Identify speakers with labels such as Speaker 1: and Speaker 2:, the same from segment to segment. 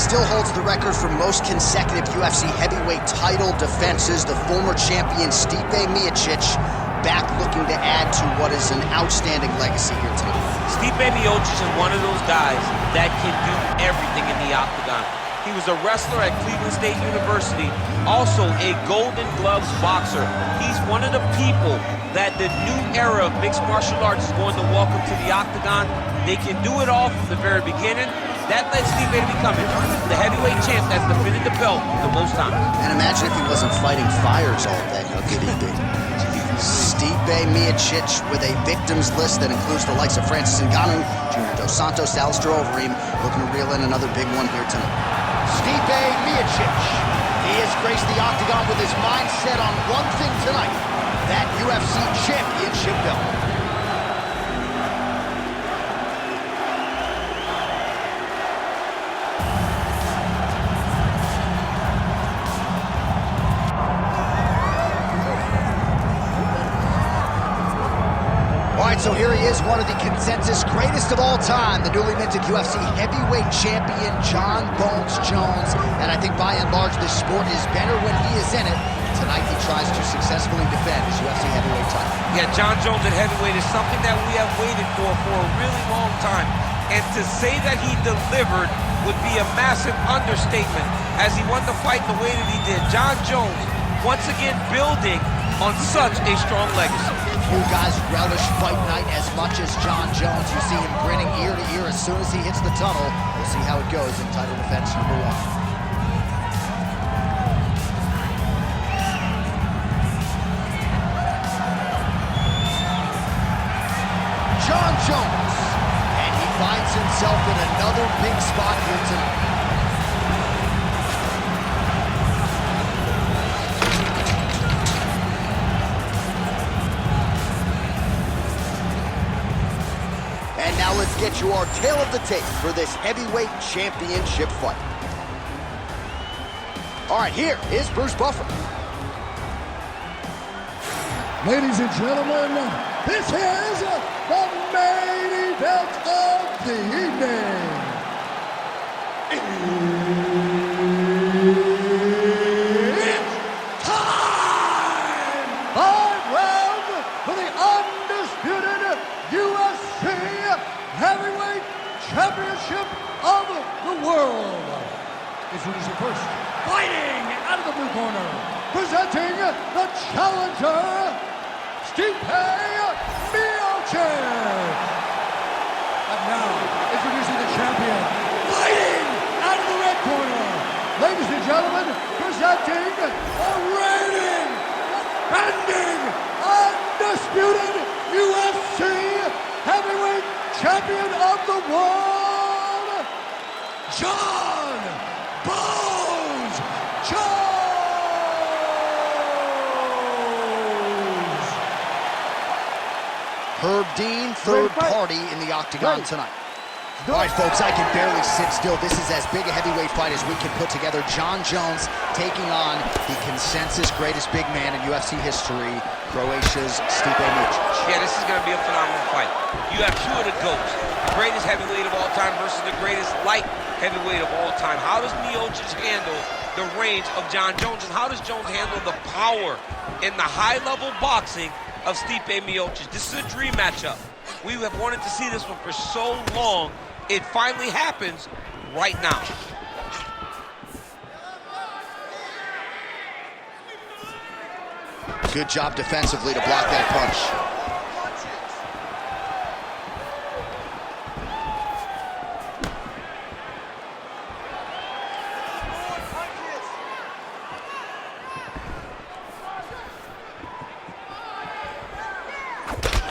Speaker 1: still holds the record for most consecutive UFC heavyweight title defenses. The former champion Stipe Miocic back looking to add to what is an outstanding legacy here tonight.
Speaker 2: Stipe Miocic is one of those guys that can do everything in the octagon. He was a wrestler at Cleveland State University, also a Golden Gloves boxer. He's one of the people that the new era of mixed martial arts is going to welcome to the octagon. They can do it all from the very beginning. That led Stipe to becoming the heavyweight champ that's defended the belt the most times.
Speaker 1: And imagine if he wasn't fighting fires all day, how good he'd be. Stipe Miocic with a victims list that includes the likes of Francis Ngannou, Junior Dos Santos, Alistair Overeem, looking to reel in another big one here tonight. Stipe Miocic, he has graced the octagon with his mind set on one thing tonight, that UFC championship belt. So here he is, one of the consensus greatest of all time, the newly minted UFC heavyweight champion, Jon Bones Jones. And I think by and large, this sport is better when he is in it. Tonight, he tries to successfully defend his UFC heavyweight title.
Speaker 2: Yeah, Jon Jones at heavyweight is something that we have waited for a really long time. And to say that he delivered would be a massive understatement as he won the fight the way that he did. Jon Jones, once again, building on such a strong legacy.
Speaker 1: Few guys relish fight night as much as Jon Jones. You see him grinning ear to ear as soon as he hits the tunnel. We'll see how it goes in title defense number 1. Jon Jones, and he finds himself in another big spot here tonight. And now let's get you our tale of the tape for this heavyweight championship fight. All right, here is Bruce Buffer.
Speaker 3: Ladies and gentlemen, this is the main event of the evening. It's time! 5 rounds for the undisputed UFC Heavyweight Championship of the world. Introducing first, fighting out of the blue corner, presenting the challenger, Stipe Miocic. And now, introducing the champion, fighting out of the red corner, ladies and gentlemen, presenting the reigning, defending, undisputed UFC Heavyweight Champion of the world, Jon Bones Jones.
Speaker 1: Herb Dean, third party in the octagon tonight. All right, folks, I can barely sit still. This is as big a heavyweight fight as we can put together. Jon Jones taking on the consensus greatest big man in UFC history, Croatia's Stipe Miocic.
Speaker 2: Yeah, this is going to be a phenomenal fight. You have two of the GOATs, the greatest heavyweight of all time versus the greatest light heavyweight of all time. How does Miocic handle the range of Jon Jones, and how does Jones handle the power in the high-level boxing of Stipe Miocic? This is a dream matchup. We have wanted to see this one for so long. It finally happens right now.
Speaker 1: Good job defensively to block that punch.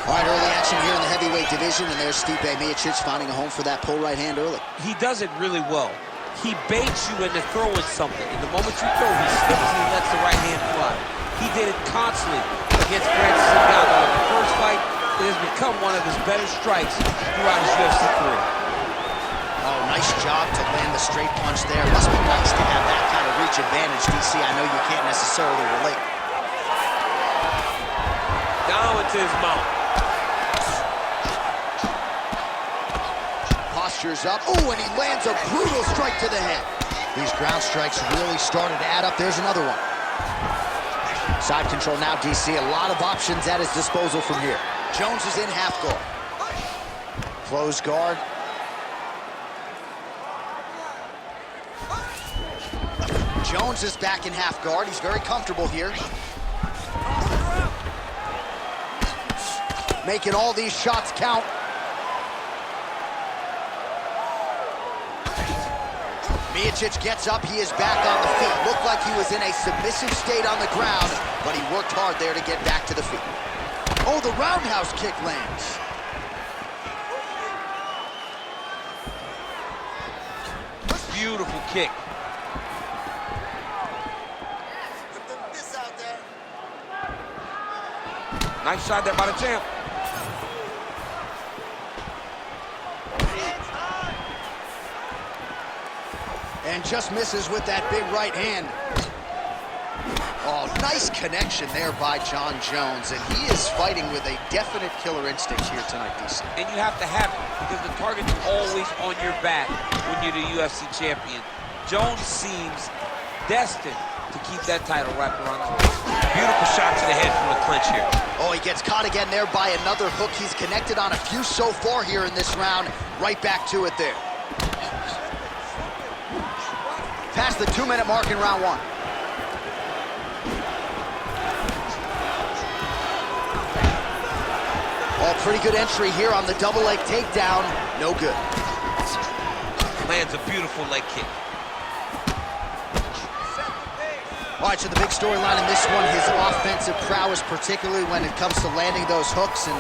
Speaker 1: All right, early action here in the heavyweight division, and there's Stipe Miocic finding a home for that pull right hand early.
Speaker 2: He does it really well. He baits you into throwing something, and the moment you throw, he slips and he lets the right hand fly. He did it constantly against Francis Ngannou. In the first fight, it has become one of his better strikes throughout his UFC career.
Speaker 1: Oh, nice job to land the straight punch there. Must be nice to have that kind of reach advantage, DC. I know you can't necessarily relate.
Speaker 2: Down into his mouth.
Speaker 1: Postures up. Oh, and he lands a brutal strike to the head. These ground strikes really started to add up. There's another one. Side control now, DC. A lot of options at his disposal from here. Jones is in half guard. Close guard. Jones is back in half guard. He's very comfortable here. Making all these shots count. Miocic gets up. He is back on the feet. Looked like he was in a submissive state on the ground, but he worked hard there to get back to the feet. Oh, the roundhouse kick lands.
Speaker 2: Beautiful kick. Nice shot there by the champ.
Speaker 1: And just misses with that big right hand. Oh, nice connection there by Jon Jones, and he is fighting with a definite killer instinct here tonight, DC.
Speaker 2: And you have to have it, because the target's always on your back when you're the UFC champion. Jones seems destined to keep that title wrapped around his waist. Beautiful shot to the head from the clinch here.
Speaker 1: Oh, he gets caught again there by another hook. He's connected on a few so far here in this round. Right back to it there. Past the 2-minute mark in round one. Oh, pretty good entry here on the double leg takedown. No good.
Speaker 2: Lands a beautiful leg kick.
Speaker 1: All right, so the big storyline in this one, his offensive prowess, particularly when it comes to landing those hooks. And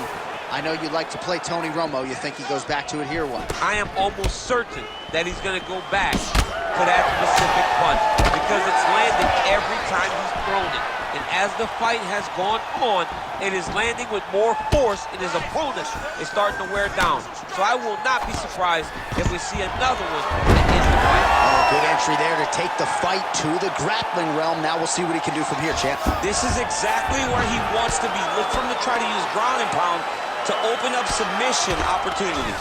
Speaker 1: I know you like to play Tony Romo. You think he goes back to it here, what?
Speaker 2: I am almost certain that he's going to go back to that specific punch because it's landed every time he's thrown it. And as the fight has gone on, it is landing with more force, and his opponent is starting to wear down. So I will not be surprised if we see another one in the fight.
Speaker 1: Oh, good entry there to take the fight to the grappling realm. Now we'll see what he can do from here, champ.
Speaker 2: This is exactly where he wants to be. Look for him to try to use ground and pound to open up submission opportunities.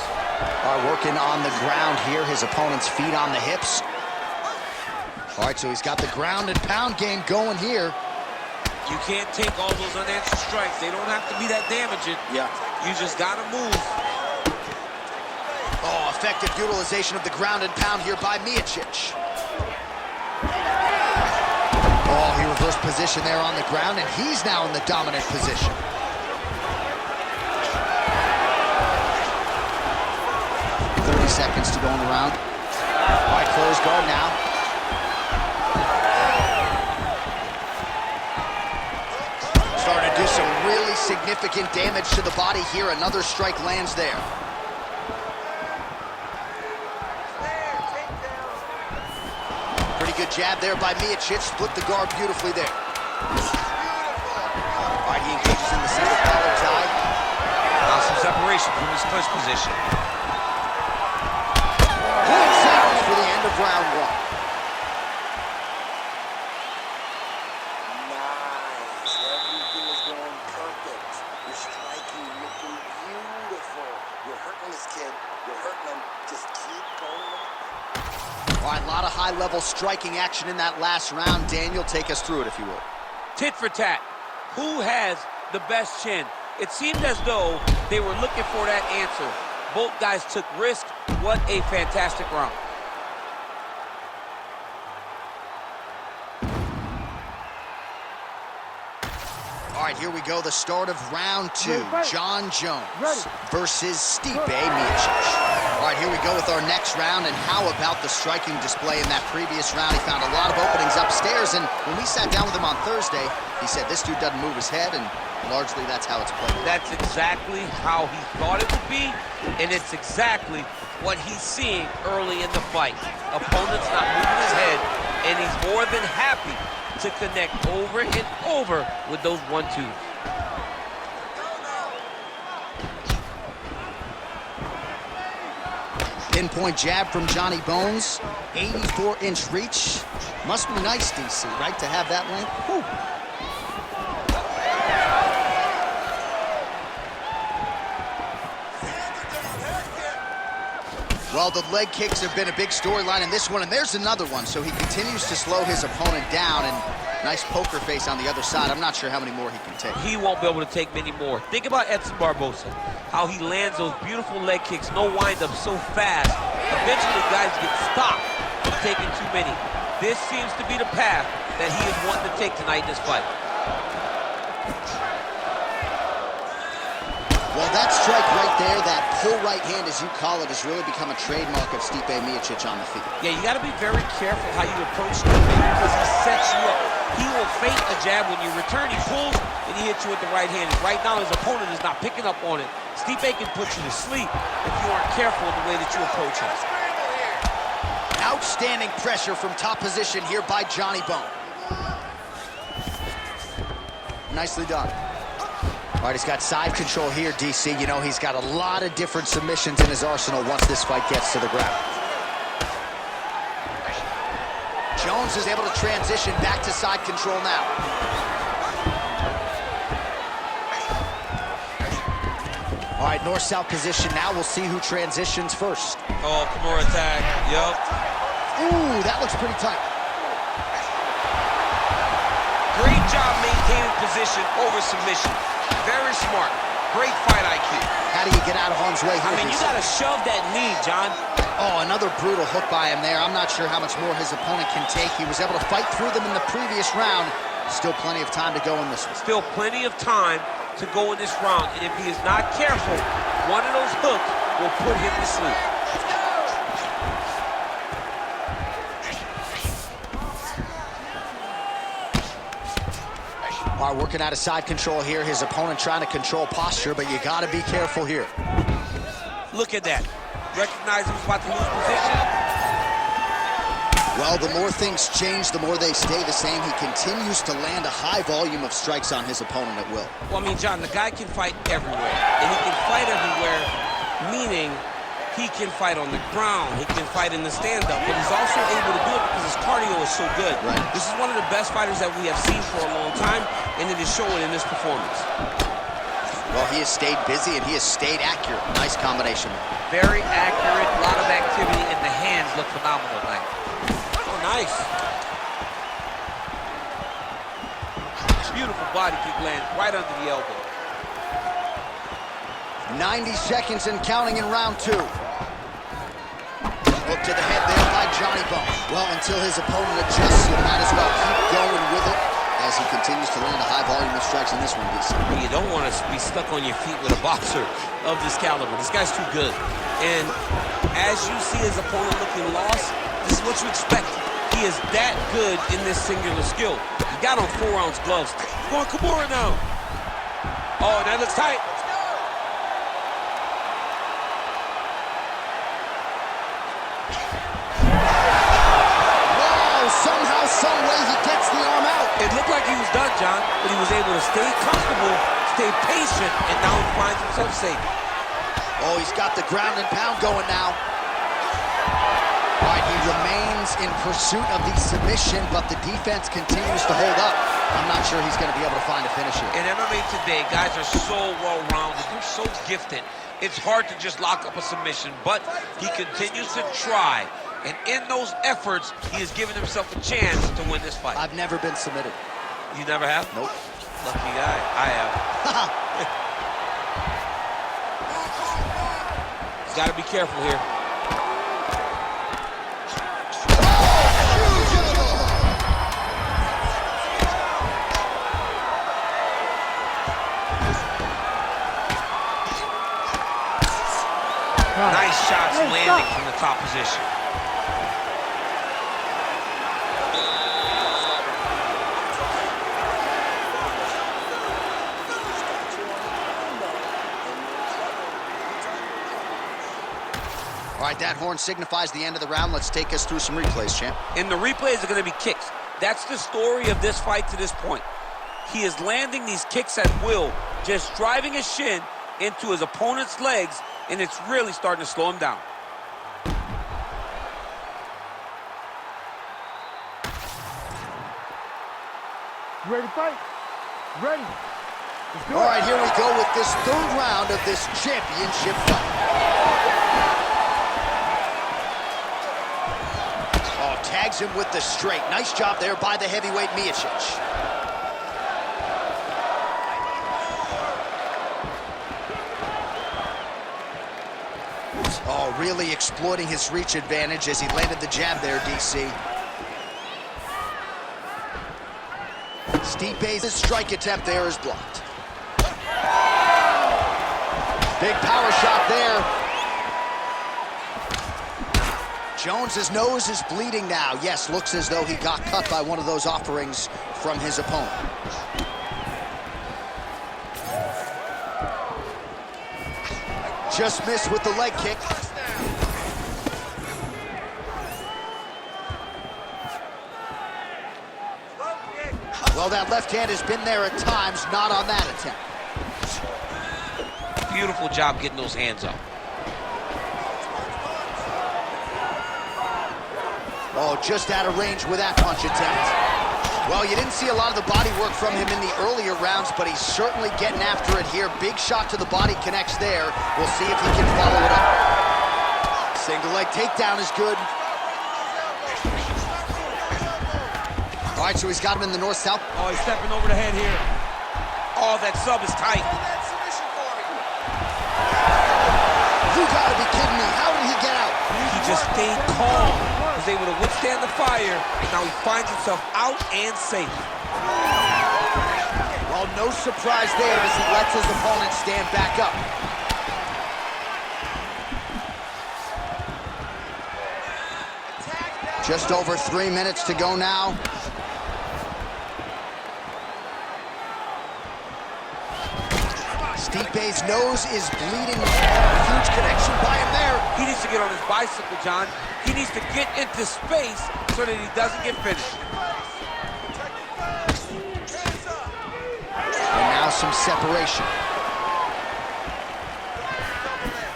Speaker 1: All right, working on the ground here. His opponent's feet on the hips. All right, so he's got the ground and pound game going here.
Speaker 2: You can't take all those unanswered strikes. They don't have to be that damaging.
Speaker 1: Yeah.
Speaker 2: You just got to move.
Speaker 1: Oh, effective utilization of the ground and pound here by Miocic. Oh, he reversed position there on the ground, and he's now in the dominant position. Seconds to go in the round. All right, close guard now. Starting to do some really significant damage to the body here. Another strike lands there. Pretty good jab there by Miocic. Split the guard beautifully there. All right, he engages in the single collar tie.
Speaker 2: Now some separation from his clinch position.
Speaker 1: For the end of round one.
Speaker 4: Nice. Everything is going perfect. You're striking, looking beautiful. You're hurting this kid. You're hurting him. Just keep going.
Speaker 1: All right, a lot of high-level striking action in that last round. Daniel, take us through it, if you would.
Speaker 2: Tit for tat. Who has the best chin? It seemed as though they were looking for that answer. Both guys took risk. What a fantastic round.
Speaker 1: All right, here we go, the start of round two. Jon Jones versus Stipe Miocic. All right, here we go with our next round, and how about the striking display in that previous round? He found a lot of openings upstairs, and when we sat down with him on Thursday, he said this dude doesn't move his head, and largely that's how it's played.
Speaker 2: That's exactly how he thought it would be, and it's exactly what he's seeing early in the fight. Opponent's not moving his head, and he's more than happy to connect over and over with those 1-2s.
Speaker 1: Pinpoint jab from Johnny Bones, 84-inch reach. Must be nice, DC, right, to have that length? Whew. Well, the leg kicks have been a big storyline in this one, and there's another one. So he continues to slow his opponent down, and nice poker face on the other side. I'm not sure how many more he can take.
Speaker 2: He won't be able to take many more. Think about Edson Barboza, how he lands those beautiful leg kicks, no wind-up, so fast. Eventually, guys get stopped from taking too many. This seems to be the path that he is wanting to take tonight in this fight.
Speaker 1: Well, that strike right there, that pull right hand, as you call it, has really become a trademark of Stipe Miocic on the feet.
Speaker 2: Yeah, you got to be very careful how you approach Stipe because he sets you up. He will feint a jab when you return. He pulls and he hits you with the right hand. And right now, his opponent is not picking up on it. Stipe can put you to sleep if you aren't careful in the way that you approach him.
Speaker 1: Outstanding pressure from top position here by Johnny Bone. Nicely done. All right, he's got side control here, DC. You know, he's got a lot of different submissions in his arsenal once this fight gets to the ground. Jones is able to transition back to side control now. All right, north-south position now. We'll see who transitions first.
Speaker 2: Oh, Kimura attack. Yup.
Speaker 1: Ooh, that looks pretty tight.
Speaker 2: Great job maintaining position over submission. Very smart. Great fight IQ.
Speaker 1: How do you get out of harm's way here?
Speaker 2: I mean, you got to shove that knee, John.
Speaker 1: Oh, another brutal hook by him there. I'm not sure how much more his opponent can take. He was able to fight through them in the previous round. Still plenty of time to go in this one.
Speaker 2: Still plenty of time to go in this round. And if he is not careful, one of those hooks will put him to sleep.
Speaker 1: All right, working out of side control here. His opponent trying to control posture, but you got to be careful here.
Speaker 2: Look at that. Recognize he was about to lose position.
Speaker 1: Well, the more things change, the more they stay the same. He continues to land a high volume of strikes on his opponent at will.
Speaker 2: Well, I mean, John, the guy can fight everywhere. And he can fight everywhere, meaning he can fight on the ground. He can fight in the stand-up. But he's also able to do it because his cardio is so good.
Speaker 1: Right.
Speaker 2: This is one of the best fighters that we have seen for a long time, and it is showing in this performance.
Speaker 1: Well, he has stayed busy and he has stayed accurate. Nice combination.
Speaker 2: Very accurate, a lot of activity, and the hands look phenomenal tonight. Oh, nice. Beautiful body kick lands right under the elbow.
Speaker 1: 90 seconds and counting in round two. Hook to the head there by Johnny Bone. Well, until his opponent adjusts, you might as well keep going with it as he continues to land a high volume of strikes in this one, DC.
Speaker 2: You don't want to be stuck on your feet with a boxer of this caliber. This guy's too good. And as you see his opponent looking lost, this is what you expect. He is that good in this singular skill. He got on 4-ounce gloves. Going Kimura now. Oh, that looks tight.
Speaker 1: Somehow, some way, he gets the arm out.
Speaker 2: It looked like he was done, John, but he was able to stay comfortable, stay patient, and now he finds himself safe.
Speaker 1: Oh, he's got the ground and pound going now. All right, he remains in pursuit of the submission, but the defense continues to hold up. I'm not sure he's going to be able to find a finish here.
Speaker 2: In MMA today, guys are so well-rounded. They're so gifted. It's hard to just lock up a submission, but he continues to try. And in those efforts, he has given himself a chance to win this fight.
Speaker 1: I've never been submitted.
Speaker 2: You never have?
Speaker 1: Nope.
Speaker 2: Lucky guy. I have. He's got to be careful here. Nice shots landing from the top position.
Speaker 1: All right, that horn signifies the end of the round. Let's take us through some replays, champ.
Speaker 2: And the replays are going to be kicks. That's the story of this fight to this point. He is landing these kicks at will, just driving his shin into his opponent's legs, and it's really starting to slow him down.
Speaker 3: You ready to fight? Ready. Let's do it.
Speaker 1: All right, here we go with this third round of this championship fight. tags him with the straight. Nice job there by the heavyweight Miocic. Oh, really exploiting his reach advantage as he landed the jab there, DC. Stipe's strike attempt there is blocked. Big power shot there. Jones's nose is bleeding now. Yes, looks as though he got cut by one of those offerings from his opponent. Just missed with the leg kick. Well, that left hand has been there at times, not on that attempt.
Speaker 2: Beautiful job getting those hands up.
Speaker 1: Oh, just out of range with that punch attempt. Well, you didn't see a lot of the body work from him in the earlier rounds, but he's certainly getting after it here. Big shot to the body connects there. We'll see if he can follow it up. Single leg takedown is good. All right, so he's got him in the north-south.
Speaker 2: Oh, he's stepping over the head here. Oh, that sub is tight.
Speaker 1: You gotta be kidding me. How did he get out?
Speaker 2: He just stayed calm. Was able to withstand the fire, and now he finds himself out and safe.
Speaker 1: Well, no surprise there as he lets his opponent stand back up. Just over 3 minutes to go now. Stipe's nose is bleeding. Huge connection by him there.
Speaker 2: He needs to get on his bicycle, John. He needs to get into space so that he doesn't get finished.
Speaker 1: And now some separation.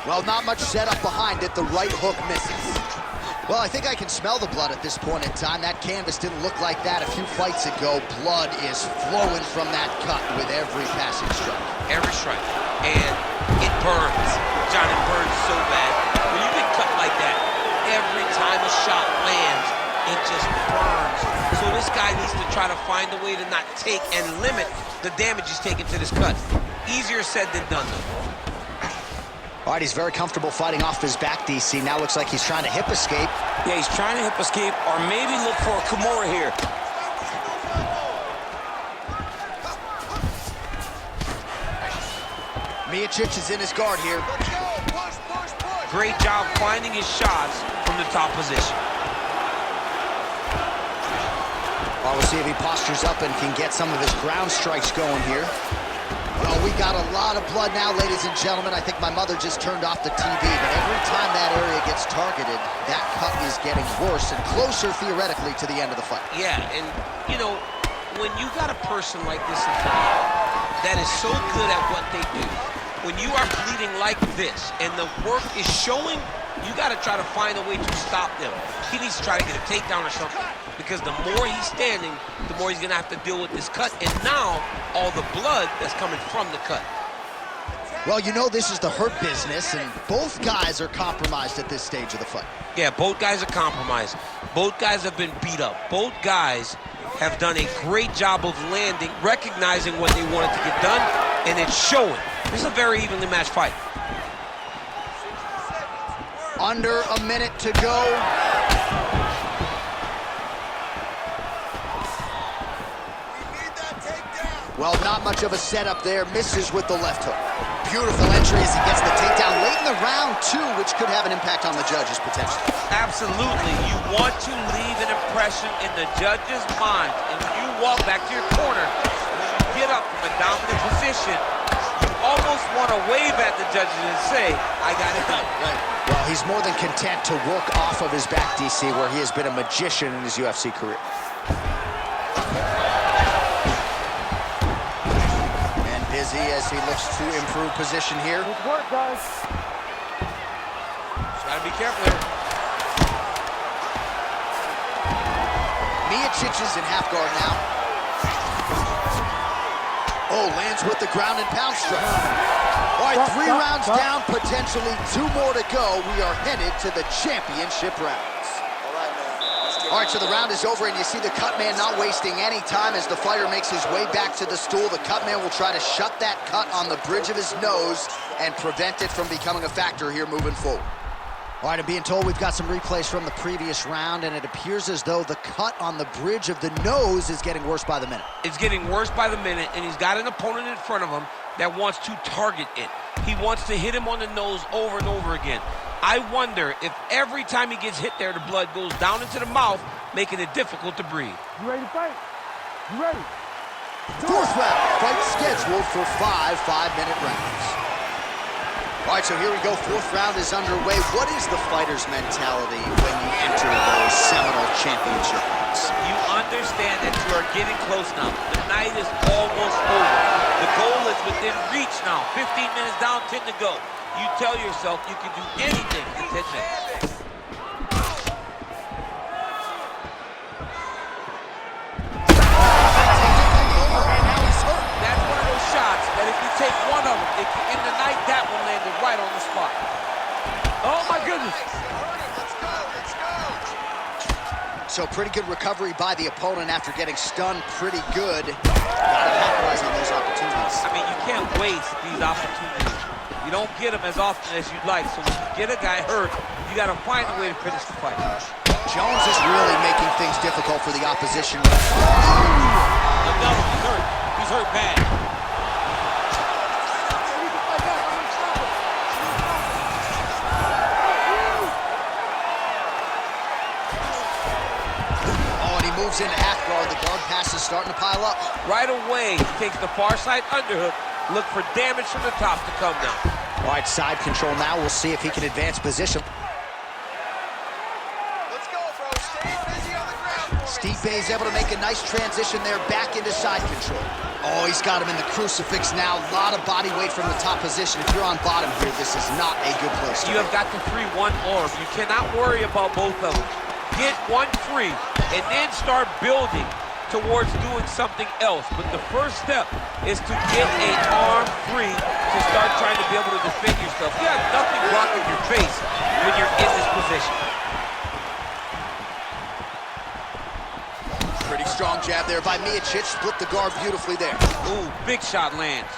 Speaker 1: Well, not much setup behind it. The right hook misses. Well, I think I can smell the blood at this point in time. That canvas didn't look like that a few fights ago. Blood is flowing from that cut with every passing strike.
Speaker 2: Every strike. And it burns. John, it burns so bad. When you get cut like that, every time a shot lands, it just burns. So this guy needs to try to find a way to not take and limit the damage he's taking to this cut. Easier said than done, though.
Speaker 1: All right, he's very comfortable fighting off his back, DC. Now looks like he's trying to hip escape.
Speaker 5: Yeah, he's trying to hip escape or maybe look for a Kimura here.
Speaker 1: Miocic is in his guard here.
Speaker 2: Great job finding his shots from the top position.
Speaker 1: Well, we'll see if he postures up and can get some of his ground strikes going here. Well, we got a lot of blood now, ladies and gentlemen. I think my mother just turned off the TV, but every time that area gets targeted, that cut is getting worse and closer, theoretically, to the end of the fight.
Speaker 2: Yeah, and, you know, when you got a person like this in front of you that is so good at what they do, when you are bleeding like this and the work is showing, you got to try to find a way to stop them. He needs to try to get a takedown or something, because the more he's standing, the more he's going to have to deal with this cut, and now all the blood that's coming from the cut.
Speaker 1: Well, you know this is the hurt business, and both guys are compromised at this stage of the fight.
Speaker 2: Yeah, both guys are compromised. Both guys have been beat up. Both guys have done a great job of landing, recognizing what they wanted to get done, and it's showing. This is a very evenly matched fight.
Speaker 1: Under a minute to go. Well, not much of a setup there. Misses with the left hook. Beautiful entry as he gets the takedown late in the round, too, which could have an impact on the judges, potentially.
Speaker 2: Absolutely. You want to leave an impression in the judge's mind. And when you walk back to your corner, when you get up from a dominant position, you almost want to wave at the judges and say, I got it done.
Speaker 1: Right. Well, he's more than content to work off of his back, DC, where he has been a magician in his UFC career. And busy as he looks to improve position here.
Speaker 5: Good work, guys.
Speaker 2: Just got to be careful here.
Speaker 1: Miocic is in half guard now. Oh, lands with the ground and pound strike. All right, 3 rounds down, potentially 2 more to go. We are headed to the championship rounds.
Speaker 4: All right, man. Let's get
Speaker 1: All right, so the round is over, and you see the cut man not wasting any time as the fighter makes his way back to the stool. The cut man will try to shut that cut on the bridge of his nose and prevent it from becoming a factor here moving forward. All right, I'm being told we've got some replays from the previous round, and it appears as though the cut on the bridge of the nose is getting worse by the minute.
Speaker 2: It's getting worse by the minute, and he's got an opponent in front of him that wants to target it. He wants to hit him on the nose over and over again. I wonder if every time he gets hit there, the blood goes down into the mouth, making it difficult to breathe.
Speaker 6: You ready to fight? You ready?
Speaker 1: Fourth round, fight scheduled for 5 5-minute rounds. All right, so here we go. Fourth round is underway. What is the fighter's mentality when you enter those seminal championship rounds?
Speaker 2: You understand that you are getting close now. The night is almost over. The goal is within reach now. 15 minutes down, 10 to go. You tell yourself you can do anything in 10 minutes. That's one of those shots that if you take one of them, if you end the night, that one landed right on the spot. Oh my goodness.
Speaker 1: So pretty good recovery by the opponent after getting stunned pretty good. Gotta capitalize on those opportunities.
Speaker 2: I mean, you can't waste these opportunities. You don't get them as often as you'd like. So when you get a guy hurt, you got to find a way to finish the fight.
Speaker 1: Jones is really making things difficult for the opposition.
Speaker 2: Another, he's hurt. He's hurt bad.
Speaker 1: Oh, and he moves into half guard. The guard pass is starting to pile up.
Speaker 2: Right away, he takes the far side underhook. Look for damage from the top to come now.
Speaker 1: All right, side control now. We'll see if he can advance position.
Speaker 4: Let's go, bro. Stay busy on the ground.
Speaker 1: Stipe is able to make a nice transition there back into side control. Oh, he's got him in the crucifix now. A lot of body weight from the top position. If you're on bottom here, this is not a good place to
Speaker 2: You have got the 3-1 arm. You cannot worry about both of them. Get one free and then start building towards doing something else. But the first step is to get an arm free to start trying to be able to defend yourself. You have nothing blocking your face when you're in this position.
Speaker 1: Pretty strong jab there by Miocic. Split the guard beautifully there.
Speaker 2: Ooh, big shot lands.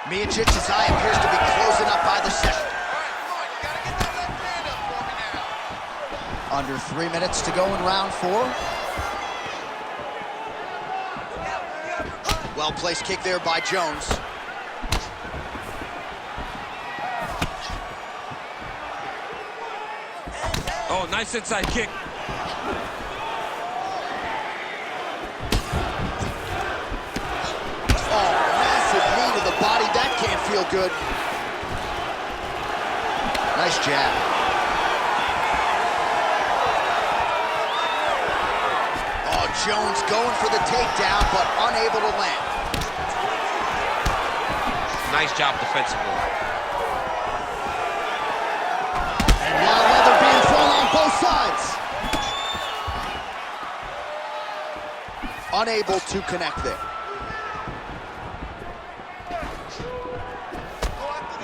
Speaker 1: Miocic's eye appears to be closing up by the second. Under 3 minutes to go in round 4. Well-placed kick there by Jones.
Speaker 2: Oh, nice inside kick.
Speaker 1: Oh, massive knee to the body. That can't feel good. Nice jab. Oh, Jones going for the takedown, but unable to land.
Speaker 2: Nice job defensively.
Speaker 1: And now leather being thrown on both sides. Unable to connect there.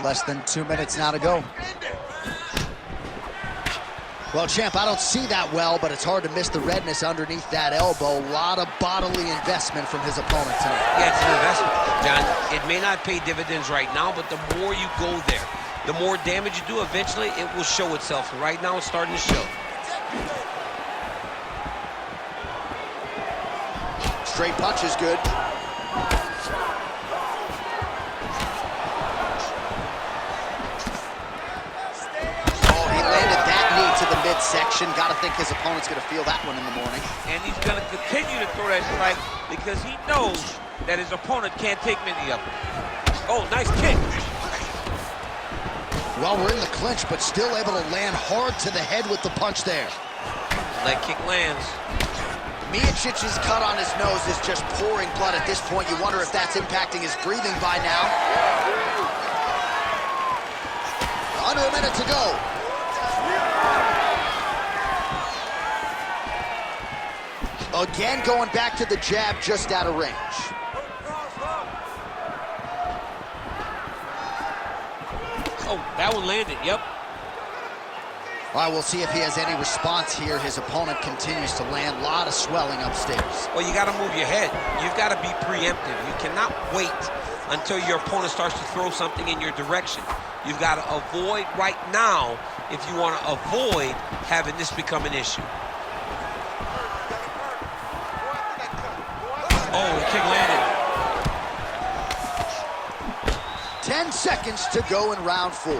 Speaker 1: Less than 2 minutes now to go. Well, champ, I don't see that well, but it's hard to miss the redness underneath that elbow. A lot of bodily investment from his opponent tonight.
Speaker 2: Yeah, it's an investment, John. It may not pay dividends right now, but the more you go there, the more damage you do, eventually it will show itself. And right now it's starting to show.
Speaker 1: Straight punch is good. Midsection. Got to think his opponent's going to feel that one in the morning.
Speaker 2: And he's going to continue to throw that strike because he knows that his opponent can't take many of them. Oh, nice kick.
Speaker 1: Well, we're in the clinch, but still able to land hard to the head with the punch there.
Speaker 2: Leg kick lands.
Speaker 1: Miocic's cut on his nose is just pouring blood at this point. You wonder if that's impacting his breathing by now. Under a minute to go. Again, going back to the jab just out of range.
Speaker 2: Oh, that one landed, yep.
Speaker 1: All right, we'll see if he has any response here. His opponent continues to land. A lot of swelling upstairs.
Speaker 2: Well, you got to move your head. You've got to be preemptive. You cannot wait until your opponent starts to throw something in your direction. You've got to avoid right now if you want to avoid having this become an issue. Oh, the kick landed.
Speaker 1: 10 seconds to go in round 4.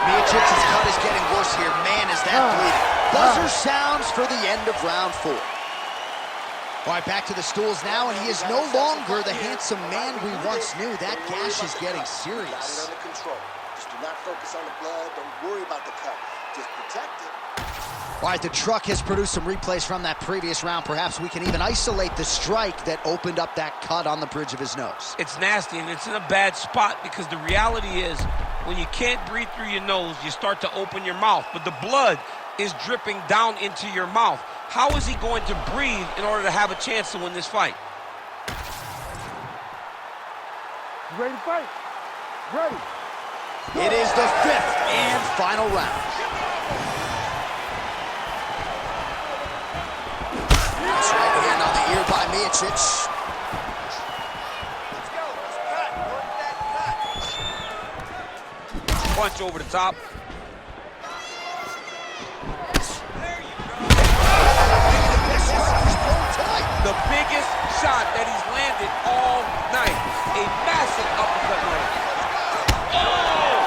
Speaker 1: Miocic's cut is getting worse here. Man, is that bleeding. Buzzer sounds for the end of round 4. All right, back to the stools now, and he is no longer the handsome man we once knew. That gash is getting serious.
Speaker 4: Got it under control. Just do not focus on the blood. Don't worry about the cut. Just protect it.
Speaker 1: All right, the truck has produced some replays from that previous round. Perhaps we can even isolate the strike that opened up that cut on the bridge of his nose.
Speaker 2: It's nasty, and it's in a bad spot because the reality is when you can't breathe through your nose, you start to open your mouth, but the blood is dripping down into your mouth. How is he going to breathe in order to have a chance to win this fight?
Speaker 6: You ready to fight? Ready.
Speaker 1: It is the 5th and final round. Nice right hand on the ear by Miocic.
Speaker 4: Let's go. Let's cut. Work that cut.
Speaker 2: Punch over the top. The biggest shot that he's landed all night. A massive uppercut land. Oh!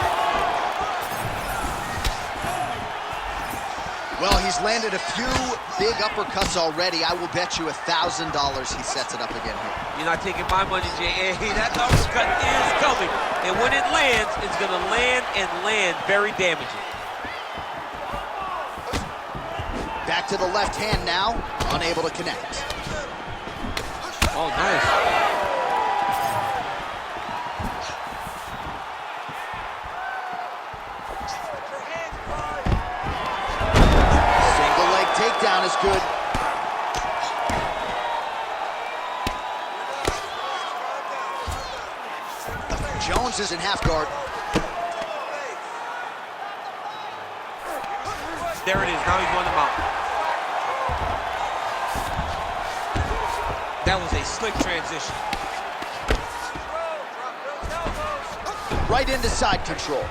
Speaker 1: Well, he's landed a few big uppercuts already. I will bet you $1,000 he sets it up again here.
Speaker 2: You're not taking my money, Jay. Hey, that uppercut is coming. And when it lands, it's going to land and land very damaging.
Speaker 1: Back to the left hand now, unable to connect.
Speaker 2: Oh, nice.
Speaker 1: Single leg takedown is good. Jones is in half guard.
Speaker 2: There it is. Now he's going to mount. That was a slick transition.
Speaker 1: Right into side control.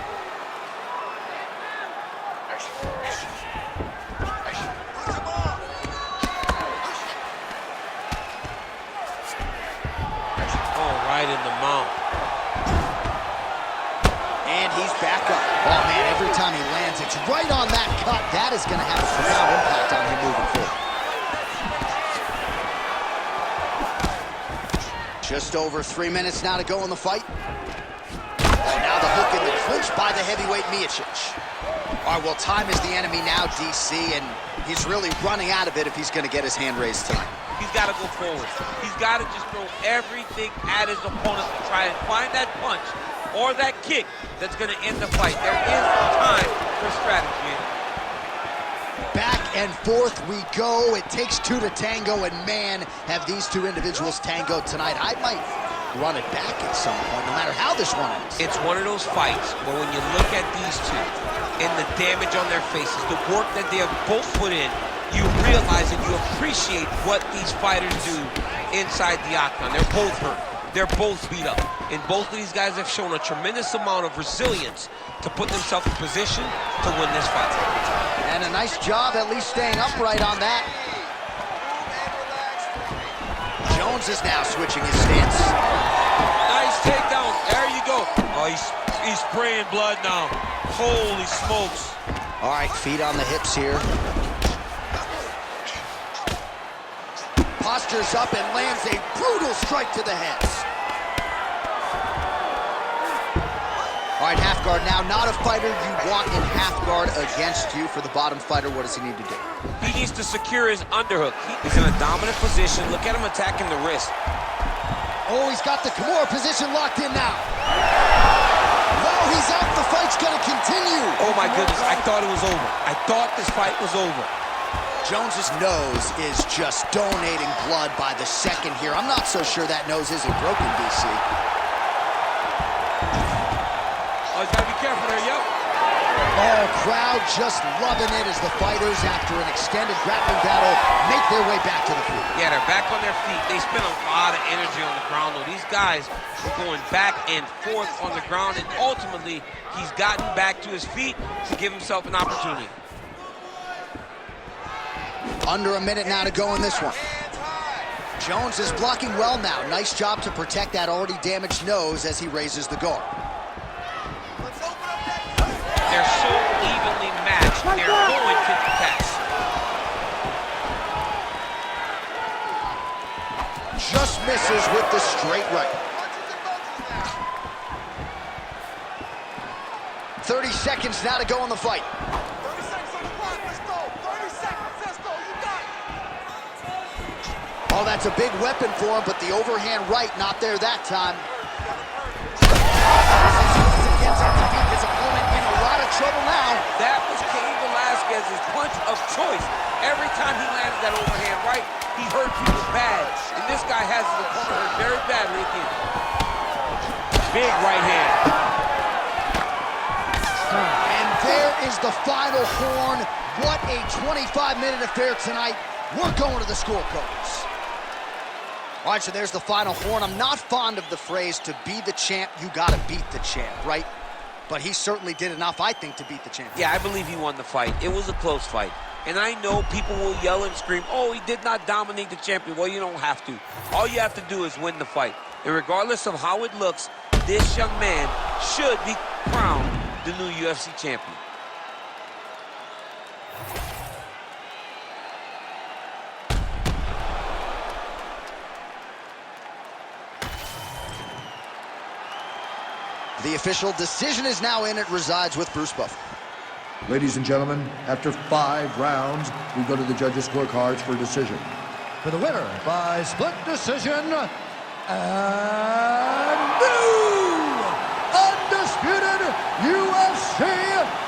Speaker 2: Oh, right in the mount.
Speaker 1: And he's back up. Oh, man, every time he lands, it's right on that cut. That is going to have a profound impact on him moving forward. Just over 3 minutes now to go in the fight. Oh, now the hook in the clinch by the heavyweight Miocic. All right, well, time is the enemy now, DC, and he's really running out of it if he's going to get his hand raised tonight.
Speaker 2: He's got to go forward. He's got to just throw everything at his opponent to try and find that punch or that kick that's going to end the fight. There is time for strategy.
Speaker 1: Back and forth we go. It takes 2 to tango, and man, have these two individuals tangoed tonight. I might run it back at some point, no matter how this one ends.
Speaker 2: It's one of those fights where when you look at these two and the damage on their faces, the work that they have both put in, you realize and you appreciate what these fighters do inside the octagon. They're both hurt. They're both beat up. And both of these guys have shown a tremendous amount of resilience to put themselves in position to win this fight.
Speaker 1: And a nice job at least staying upright on that. Jones is now switching his stance.
Speaker 2: Nice takedown. There you go. Oh, he's spraying blood now. Holy smokes.
Speaker 1: All right, feet on the hips here. Postures up and lands a brutal strike to the head. All right, half guard now. Not a fighter you want in half guard against you. For the bottom fighter, what does he need to do?
Speaker 2: He needs to secure his underhook. He's in a dominant position. Look at him attacking the wrist.
Speaker 1: Oh, he's got the Kimura position locked in now. No, he's out. The fight's going to continue.
Speaker 2: Oh, my goodness. I thought it was over. I thought this fight was over.
Speaker 1: Jones's nose is just donating blood by the second here. I'm not so sure that nose isn't broken, BC.
Speaker 2: Oh, he's gotta be careful there, yep.
Speaker 1: Oh, crowd just loving it as the fighters, after an extended grappling battle, make their way back to the field.
Speaker 2: Yeah, they're back on their feet. They spend a lot of energy on the ground, though. These guys are going back and forth on the ground, and ultimately, he's gotten back to his feet to give himself an opportunity.
Speaker 1: Under a minute now to go in this one. Jones is blocking well now. Nice job to protect that already damaged nose as he raises the guard.
Speaker 2: They're so evenly matched, they're going to the test.
Speaker 1: Just misses with the straight right. 30 seconds now to go in the fight.
Speaker 4: 30 seconds on the clock, let's go. 30 seconds, let's go, you got it.
Speaker 1: Oh, that's a big weapon for him, but the overhand right not there that time. His opponent in a lot of trouble now.
Speaker 2: That was Cain Velasquez's punch of choice. Every time he landed that overhand right, he hurt people bad. And this guy has his opponent hurt very badly again. Big right hand.
Speaker 1: And there is the final horn. What a 25-minute affair tonight. We're going to the scorecards. All right, so there's the final horn. I'm not fond of the phrase, to be the champ, you gotta beat the champ, right? But he certainly did enough, I think, to beat the champ.
Speaker 2: Yeah, I believe he won the fight. It was a close fight. And I know people will yell and scream, oh, he did not dominate the champion. Well, you don't have to. All you have to do is win the fight. And regardless of how it looks, this young man should be crowned the new UFC champion.
Speaker 1: The official decision is now in. It resides with Bruce Buffer.
Speaker 3: Ladies and gentlemen, after 5 rounds, we go to the judges' scorecards for a decision. For the winner by split decision, and new undisputed UFC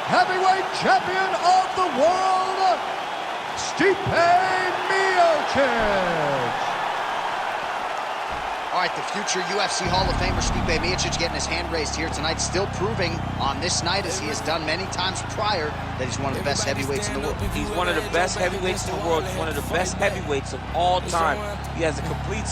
Speaker 3: heavyweight champion of the world, Stipe Miocic.
Speaker 1: All right, the future UFC Hall of Famer Stipe Miocic getting his hand raised here tonight, still proving on this night, as he has done many times prior, that he's one of the best heavyweights in the world.
Speaker 2: He's one of the best heavyweights in the world. He's one of the best heavyweights of all time. He has a complete